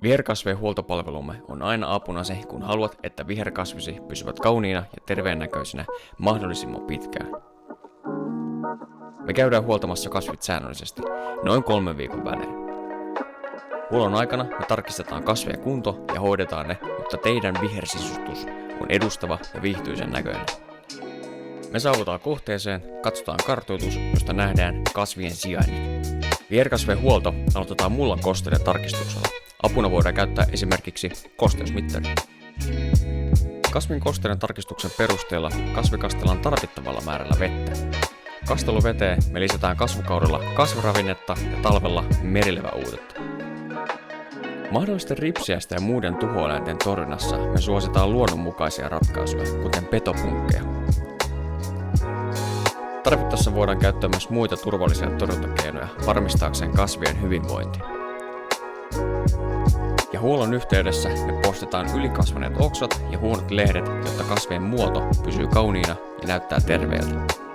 Viherkasvien huoltopalvelumme on aina apuna se, kun haluat, että viherkasvisi pysyvät kauniina ja terveennäköisinä mahdollisimman pitkään. Me käydään huoltamassa kasvit säännöllisesti, noin 3 viikon välein. Huollon aikana me tarkistetaan kasvien kunto ja hoidetaan ne, jotta teidän vihersisustus on edustava ja viihtyisen näköinen. Me saavutaan kohteeseen, katsotaan kartoitus, josta nähdään kasvien sijainnit. Viherkasvien huolto aloitetaan mullan kosteiden tarkistuksella. Apuna voidaan käyttää esimerkiksi kosteusmittari. Kasvin kosteiden tarkistuksen perusteella kasvi kastellaan tarvittavalla määrällä vettä. Kasteluveteen me lisätään kasvukaudella kasviravinnetta ja talvella merileväuutetta. Mahdollisten ripsiäisten ja muiden tuhoeläinten torjunnassa me suositaan luonnonmukaisia ratkaisuja, kuten petopunkkeja. Tarvittaessa voidaan käyttää myös muita turvallisia torjuntakeinoja varmistaakseen kasvien hyvinvointi. Ja huollon yhteydessä me poistetaan ylikasvaneet oksat ja huonot lehdet, jotta kasvien muoto pysyy kauniina ja näyttää terveeltä.